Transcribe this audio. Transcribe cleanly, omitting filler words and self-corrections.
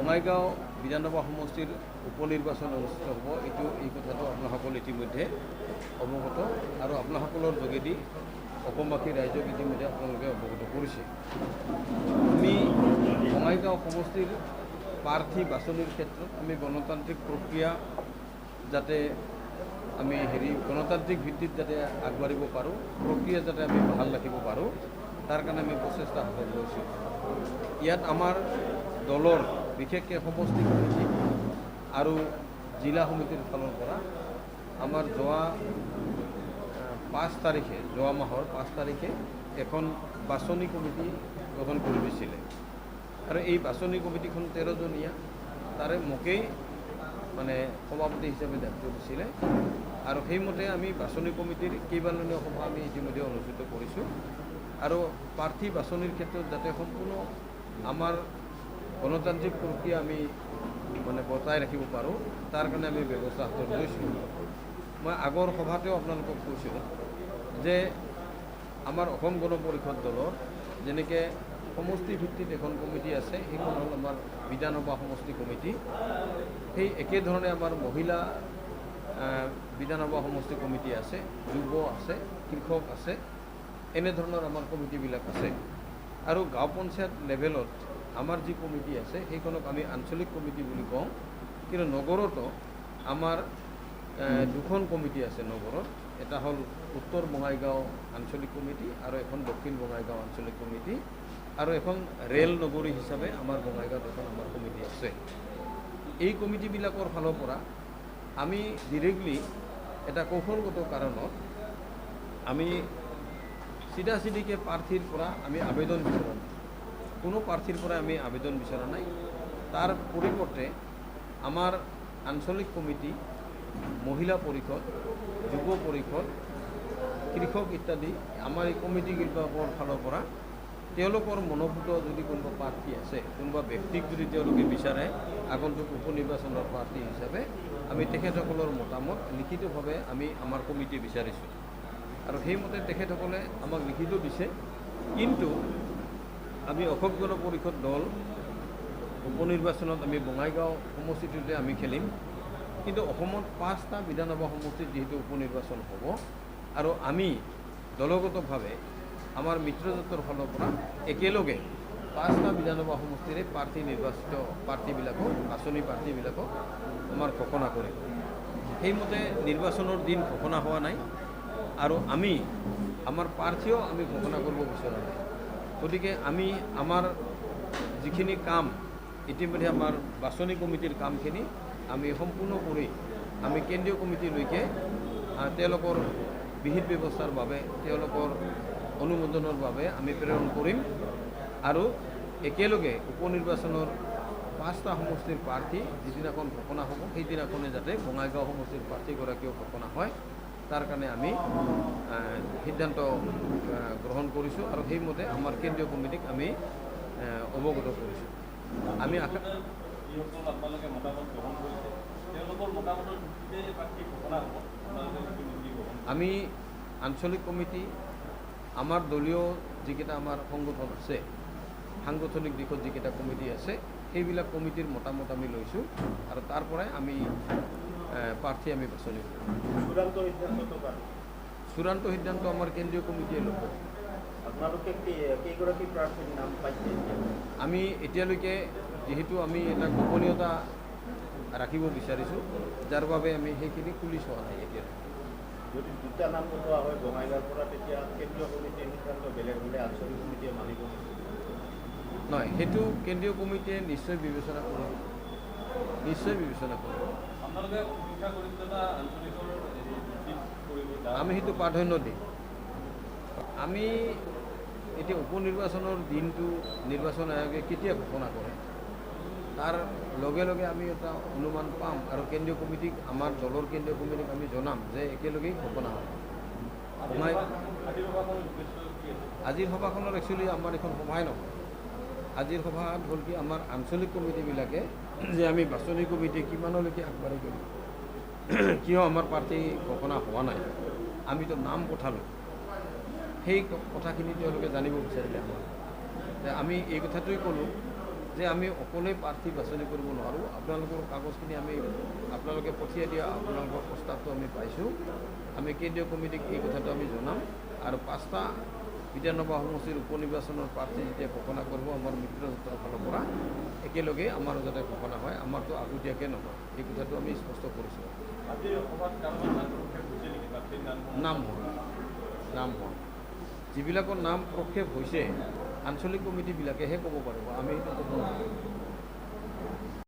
বঙাইগাঁও বিধানসভা সমষ্টিৰ উপনিৰ্বাচন অনুষ্ঠিত হ'ব এই কথাটো আপোনাসকল ইতিমধ্যে অৱগত আৰু আপোনাসকলৰ যোগেদি অসমবাসী ৰাইজক ইতিমধ্যে আপোনালোকে অৱগত কৰিছে। আমি বঙাইগাঁও সমষ্টিৰ প্ৰাৰ্থী বাছনিৰ ক্ষেত্ৰত আমি গণতান্ত্ৰিক প্ৰক্ৰিয়া যাতে আমি গণতান্ত্ৰিক ভিত্তিত যাতে আগবাঢ়িব পাৰোঁ, প্ৰক্ৰিয়া যাতে আমি ভাল ৰাখিব পাৰোঁ, তাৰ কাৰণে আমি প্ৰচেষ্টা হাতত লৈছোঁ। ইয়াত আমাৰ দলৰ বিশেষকৈ সমষ্টি কমিটি আৰু জিলা সমিতিৰ ফালৰ পৰা আমাৰ যোৱা মাহৰ 5 তাৰিখে এখন বাছনি কমিটি গঠন কৰি দিছিলে আৰু এই বাছনি কমিটিখন 13 জনীয়া, তাৰে মোকেই মানে সভাপতি হিচাপে দায়িত্ব দিছিলে আৰু সেইমতে আমি বাছনি কমিটিৰ কেইবালানীয় সভা আমি ইতিমধ্যে অনুষ্ঠিত কৰিছোঁ আৰু প্ৰাৰ্থী বাছনিৰ ক্ষেত্ৰত যাতে সম্পূৰ্ণ আমাৰ গণতান্ত্ৰিক প্ৰক্ৰিয়া আমি মানে বজাই ৰাখিব পাৰোঁ, তাৰ কাৰণে আমি ব্যৱস্থা হাতত লৈছোঁ। মই আগৰ সভাতেও আপোনালোকক কৈছোঁ যে আমাৰ অসম গণ পৰিষদ দলৰ যেনেকৈ সমষ্টি ভিত্তিত এখন কমিটি আছে, সেইখন হ'ল আমাৰ বিধানসভা সমষ্টি কমিটি। সেই একেধৰণে আমাৰ মহিলা বিধানসভা সমষ্টি কমিটি আছে, যুৱ আছে, কৃষক আছে, এনেধৰণৰ আমাৰ কমিটিবিলাক আছে আৰু গাঁও পঞ্চায়ত লেভেলত আমাৰ যি কমিটি আছে সেইখনক আমি আঞ্চলিক কমিটি বুলি কওঁ। কিন্তু নগৰতো আমাৰ দুখন কমিটি আছে নগৰত, এটা হ'ল উত্তৰ বঙাইগাঁও আঞ্চলিক কমিটি আৰু এখন দক্ষিণ বঙাইগাঁও আঞ্চলিক কমিটি আৰু এখন ৰেল নগৰী হিচাপে আমাৰ বঙাইগাঁৱত এখন আমাৰ কমিটি আছে। এই কমিটিবিলাকৰ ফালৰ পৰা আমি ডিৰেক্টলি এটা কৌশলগত কাৰণত আমি চিধাচিধিকৈ প্ৰাৰ্থীৰ পৰা আমি আবেদন বিচৰা নাই, কোনো প্ৰাৰ্থীৰ পৰা আমি আবেদন বিচৰা নাই। তাৰ পৰিৱৰ্তে আমাৰ আঞ্চলিক কমিটি, মহিলা পৰিষদ, যুৱ পৰিষদ, কৃষক ইত্যাদি আমাৰ এই কমিটিবিলাকৰ ফালৰ পৰা তেওঁলোকৰ মনোভূত যদি কোনোবা প্ৰাৰ্থী আছে, কোনোবা ব্যক্তিক যদি তেওঁলোকে বিচাৰে আগন্তুক উপনিৰ্বাচনৰ প্ৰাৰ্থী হিচাপে, আমি তেখেতসকলৰ মতামত লিখিতভাৱে আমি আমাৰ কমিটি বিচাৰিছোঁ আৰু সেইমতে তেখেতসকলে আমাক লিখিত দিছে। কিন্তু আমি অসম গণ পৰিষদ দল উপনিৰ্বাচনত আমি বঙাইগাঁও সমষ্টিটোতে আমি খেলিম, কিন্তু অসমত 5টা বিধানসভা সমষ্টিত যিহেতু উপনিৰ্বাচন হ'ব আৰু আমি দলগতভাৱে আমাৰ মিত্ৰজোঁটৰ ফালৰ পৰা একেলগে 5টা বিধানসভা সমষ্টিৰে নিৰ্বাচিত প্ৰাৰ্থীবিলাকক, বাছনি প্ৰাৰ্থীবিলাকক আমাৰ ঘোষণা কৰিম। সেইমতে নিৰ্বাচনৰ দিন ঘোষণা হোৱা নাই আৰু আমি আমাৰ প্ৰাৰ্থীও আমি ঘোষণা কৰিব বিচৰা নাই। গতিকে আমি আমাৰ যিখিনি কাম ইতিমধ্যে আমাৰ বাছনি কমিটিৰ কামখিনি আমি সম্পূৰ্ণ কৰি আমি কেন্দ্ৰীয় কমিটিলৈকে তেওঁলোকৰ বিহিত ব্যৱস্থাৰ বাবে, তেওঁলোকৰ অনুমোদনৰ বাবে আমি প্ৰেৰণ কৰিম আৰু একেলগে উপনিৰ্বাচনৰ 5টা সমষ্টিৰ প্ৰাৰ্থী যিদিনাখন ঘোষণা হ'ব সেইদিনাখনে যাতে বঙাইগাঁও সমষ্টিৰ প্ৰাৰ্থীগৰাকীও ঘোষণা হয়, তাৰ কাৰণে আমি সিদ্ধান্ত গ্ৰহণ কৰিছোঁ আৰু সেইমতে আমাৰ কেন্দ্ৰীয় কমিটিক আমি অৱগত কৰিছোঁ। আমি আমি আঞ্চলিক কমিটি, আমাৰ দলীয় যিকেইটা আমাৰ সংগঠন আছে, সাংগঠনিক দিশত যিকেইটা কমিটি আছে, সেইবিলাক কমিটিৰ মতামত আমি লৈছোঁ আৰু তাৰ পৰাই আমি প্ৰাৰ্থী আমি বাছনি কৰোঁ। চূড়ান্ত সিদ্ধান্ত আমাৰ কেন্দ্ৰীয় কমিটিয়ে ল'ব। আপোনালোকে কেইগৰাকী প্ৰাৰ্থীৰ নাম পাইছে? আমি এতিয়ালৈকে যিহেতু আমি এটা গোপনীয়তা ৰাখিব বিচাৰিছোঁ, যাৰ বাবে আমি সেইখিনি খুলি চোৱা নাই এতিয়ালৈকে। যদি 2টা নাম পঠোৱা হয় বঙাইগাঁৱৰ পৰা, তেতিয়া কেন্দ্ৰীয় কমিটিৰ সিদ্ধান্ত বেলেগ হ'লে আঞ্চলিক কমিটিয়ে মানিব? নহয়, সেইটো কেন্দ্ৰীয় কমিটিয়ে নিশ্চয় বিবেচনা কৰিব, নিশ্চয় বিবেচনা কৰিব। আমি সেইটো প্ৰাধান্য দিম। আমি এতিয়া উপনিৰ্বাচনৰ দিনটো নিৰ্বাচন আয়োগে কেতিয়া ঘোষণা কৰে তাৰ লগে লগে আমি এটা অনুমান পাম আৰু কেন্দ্ৰীয় কমিটিক, আমাৰ দলৰ কেন্দ্ৰীয় কমিটিক আমি জনাম যে একেলগেই ঘোষণা হ'ব। আজিৰ সভাখনৰ একচুৱেলি আমাৰ এখন সভাই নহয়। আজিৰ সভাত হ'ল কি, আমাৰ আঞ্চলিক কমিটিবিলাকে যে আমি বাছনি কমিটি কিমানলৈকে আগবাঢ়ি গ'লোঁ, কিয় আমাৰ প্ৰাৰ্থী ঘোষণা হোৱা নাই, আমিতো নাম পঠালোঁ, সেই কথাখিনি তেওঁলোকে জানিব বিচাৰিলে আমাৰ। আমি এই কথাটোৱেই ক'লোঁ যে আমি অকলে প্ৰাৰ্থী বাছনি কৰিব নোৱাৰোঁ। আপোনালোকৰ কাগজখিনি আমি আপোনালোকে পঠিয়াই দিয়া আপোনালোকৰ প্ৰস্তাৱটো আমি পাইছোঁ। আমি কেন্দ্ৰীয় কমিটিক এই কথাটো আমি জনাম আৰু 5টা বিধানসভা সমষ্টিৰ উপ নিৰ্বাচনৰ প্ৰাৰ্থী যেতিয়া ঘোষণা কৰিব আমাৰ মিত্ৰজোঁটৰ ফালৰ পৰা একেলগে আমাৰ যাতে ঘোষণা হয়, আমাৰতো আগতীয়াকৈ নহয়, এই কথাটো আমি স্পষ্ট কৰিছোঁ। নাম হ'ল যিবিলাকৰ নাম প্ৰক্ষেপ হৈছে আঞ্চলিক কমিটিবিলাকেহে ক'ব পাৰিব, আমি সেইটো ক'ব নোৱাৰোঁ।